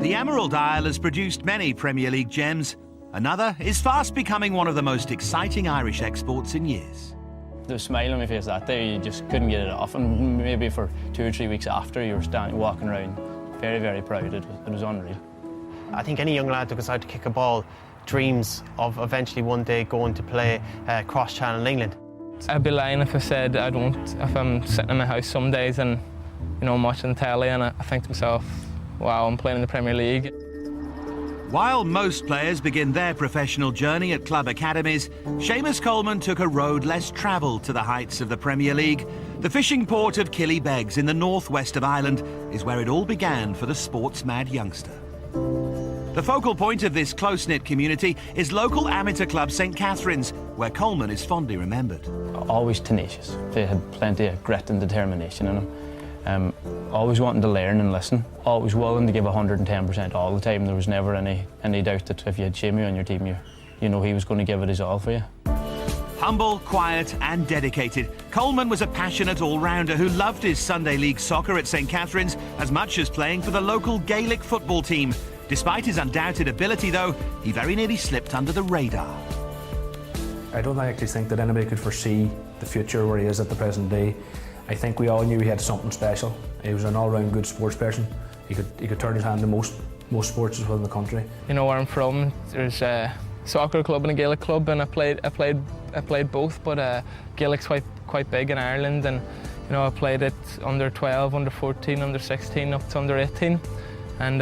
The Emerald Isle has produced many Premier League gems. Another is fast becoming one of the most exciting Irish exports in years. The smile on my face that day, you just couldn't get it off, and maybe for 2 or 3 weeks after, you were standing, walking around, very, very proud. It was unreal. I think any young lad that goes out to kick a ball dreams of eventually one day going to play cross-channel in England. I'd be lying if I said I don't. If I'm sitting in my house some days and, you know, I'm watching the telly and I think to myself, wow, I'm playing in the Premier League. While most players begin their professional journey at club academies, Seamus Coleman took a road less travelled to the heights of the Premier League. The fishing port of KillyBegs in the northwest of Ireland is where it all began for the sports-mad youngster. The focal point of this close-knit community is local amateur club St Catherine's, where Coleman is fondly remembered. Always tenacious. They had plenty of grit and determination in them. Always wanting to learn and listen. Always willing to give 110% all the time. There was never any doubt that if you had Seamus on your team, you know he was going to give it his all for you. Humble, quiet and dedicated, Coleman was a passionate all-rounder who loved his Sunday League soccer at St Catherine's as much as playing for the local Gaelic football team. Despite his undoubted ability, though, he very nearly slipped under the radar. I don't actually think that anybody could foresee the future where he is at the present day. I think we all knew he had something special. He was an all-round good sports person. He could turn his hand to most sports within the country. You know where I'm from, there's a soccer club and a Gaelic club, and I played both, but Gaelic's quite big in Ireland, and you know I played it under 12, under 14, under 16, up to under 18. And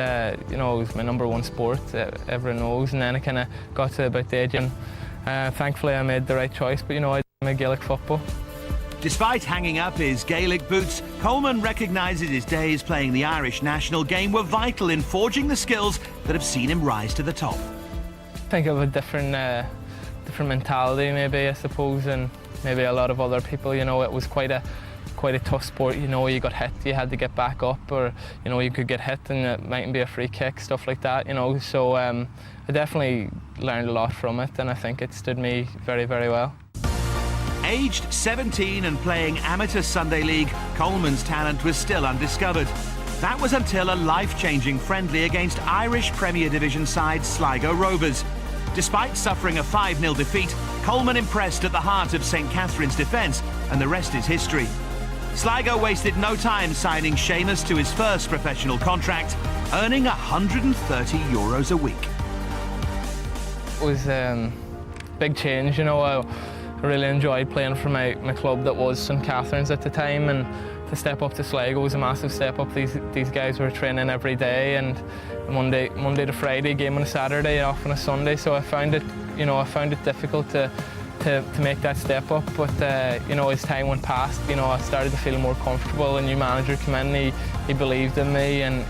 you know, it was my #1 sport, everyone knows, and then I kind of got to about the age, and thankfully I made the right choice, but you know, I did Gaelic football. Despite hanging up his Gaelic boots, Coleman recognises his days playing the Irish national game were vital in forging the skills that have seen him rise to the top. I think of a different mentality, maybe, I suppose, and maybe a lot of other people. You know, it was quite a tough sport. You know, you got hit, you had to get back up, or you know, you could get hit and it mightn't be a free kick, stuff like that. You know, so I definitely learned a lot from it, and I think it stood me very, very well. Aged 17 and playing amateur Sunday League, Coleman's talent was still undiscovered. That was until a life-changing friendly against Irish Premier Division side Sligo Rovers. Despite suffering a 5-0 defeat, Coleman impressed at the heart of St Catherine's defence, and the rest is history. Sligo wasted no time signing Seamus to his first professional contract, earning €130 a week. It was a big change, you know. I really enjoyed playing for my club that was St Catherine's at the time, and to step up to Sligo was a massive step up. These guys were training every day, and Monday to Friday, game on a Saturday, off on a Sunday. So I found it difficult to make that step up. But you know, as time went past, you know, I started to feel more comfortable. A new manager came in, he believed in me, and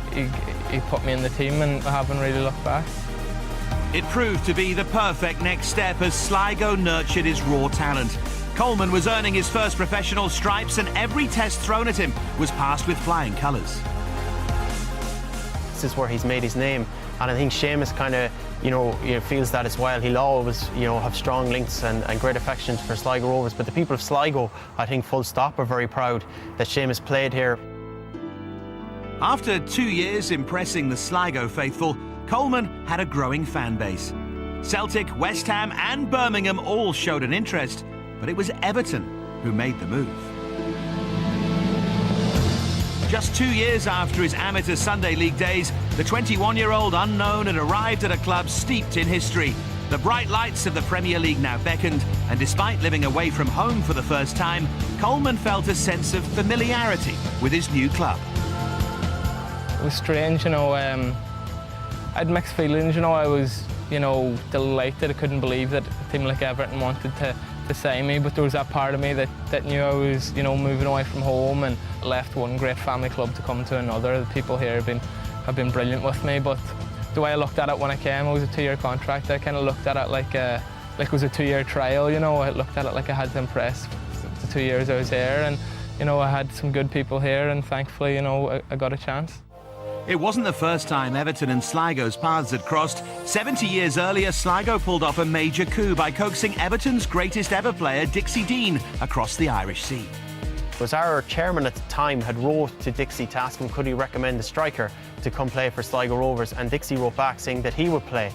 he put me in the team, and I haven't really looked back. It proved to be the perfect next step as Sligo nurtured his raw talent. Coleman was earning his first professional stripes, and every test thrown at him was passed with flying colours. This is where he's made his name, and I think Seamus kind of, you know, feels that as well. He'll always, you know, have strong links and great affections for Sligo Rovers, but the people of Sligo, I think full stop, are very proud that Seamus played here. After 2 years impressing the Sligo faithful, Coleman had a growing fan base. Celtic, West Ham and Birmingham all showed an interest, but it was Everton who made the move. Just 2 years after his amateur Sunday League days, the 21-year-old unknown had arrived at a club steeped in history. The bright lights of the Premier League now beckoned, and despite living away from home for the first time, Coleman felt a sense of familiarity with his new club. It was strange, you know. I had mixed feelings, you know. I was, you know, delighted. I couldn't believe that a team like Everton wanted to sign me, but there was that part of me that knew I was, you know, moving away from home and left one great family club to come to another. The people here have been brilliant with me, but the way I looked at it when I came, it was a 2-year contract. I kind of looked at it like it was a 2-year trial, you know. I looked at it like I had to impress the 2 years I was here, and you know, I had some good people here, and thankfully, you know, I got a chance. It wasn't the first time Everton and Sligo's paths had crossed. 70 years earlier, Sligo pulled off a major coup by coaxing Everton's greatest ever player, Dixie Dean, across the Irish Sea. was our chairman at the time had wrote to Dixie to ask him could he recommend a striker to come play for Sligo Rovers, and Dixie wrote back saying that he would play.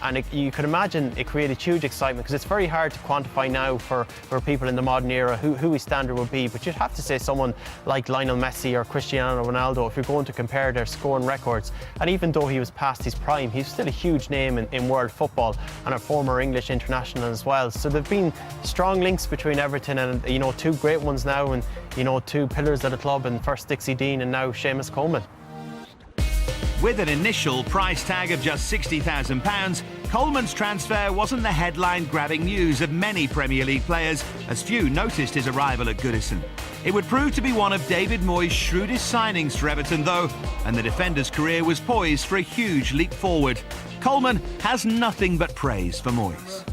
And you could imagine it created huge excitement, because it's very hard to quantify now for people in the modern era who his standard would be. But you'd have to say someone like Lionel Messi or Cristiano Ronaldo if you're going to compare their scoring records. And even though he was past his prime, he's still a huge name in world football, and a former English international as well. So there've been strong links between Everton and, you know, two great ones now, and, you know, two pillars of the club, and first Dixie Dean and now Seamus Coleman. With an initial price tag of just £60,000, Coleman's transfer wasn't the headline-grabbing news of many Premier League players, as few noticed his arrival at Goodison. It would prove to be one of David Moyes' shrewdest signings for Everton, though, and the defender's career was poised for a huge leap forward. Coleman has nothing but praise for Moyes.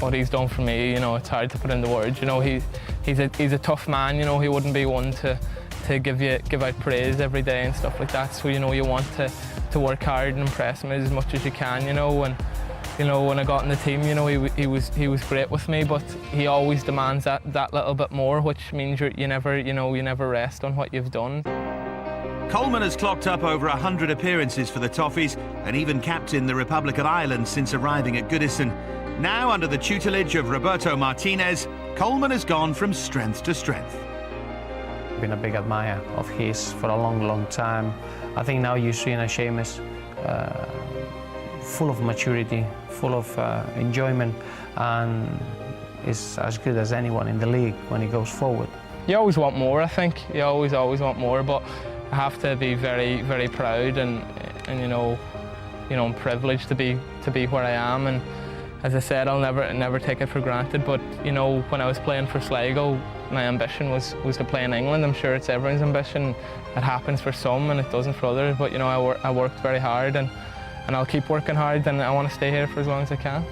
What he's done for me, you know, it's hard to put into words. You know, he's a tough man. You know, he wouldn't be one to give out praise every day and stuff like that. So, you know, you want to work hard and impress him as much as you can, you know. And, you know, when I got in the team, you know, he was great with me, but he always demands that little bit more, which means you never rest on what you've done. Coleman has clocked up over 100 appearances for the Toffees, and even captained the Republic of Ireland since arriving at Goodison. Now, under the tutelage of Roberto Martinez, Coleman has gone from strength to strength. Been a big admirer of his for a long time. I think now you're seeing a Seamus full of maturity, full of enjoyment, and is as good as anyone in the league when he goes forward. You always want more, I think. You always want more, but I have to be very proud, and you know, I'm privileged to be where I am. And as I said, I'll never take it for granted. But you know, when I was playing for Sligo, my ambition was to play in England. I'm sure it's everyone's ambition. It happens for some and it doesn't for others. But you know, I worked very hard, and I'll keep working hard, and I want to stay here for as long as I can.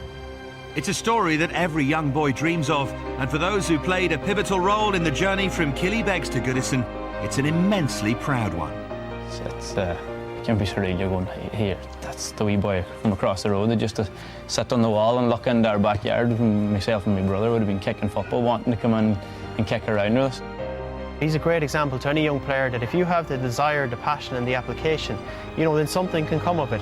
It's a story that every young boy dreams of, and for those who played a pivotal role in the journey from KillyBegs to Goodison, it's an immensely proud one. It can be surreal. You're going, here, that's the wee boy from across the road that just to sit on the wall and look into our backyard. Myself and my brother would have been kicking football, wanting to come in and kick around with us. He's a great example to any young player that if you have the desire, the passion and the application, you know, then something can come of it.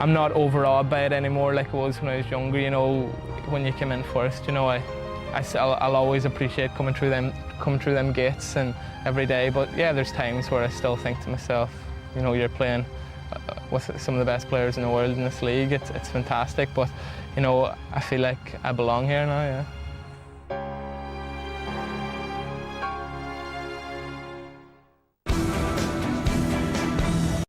I'm not overawed by it anymore like I was when I was younger. You know, when you come in first, you know, I'll always appreciate coming through them gates and every day. But yeah, there's times where I still think to myself, you know, you're playing with some of the best players in the world in this league. It's fantastic, but you know, I feel like I belong here now. Yeah.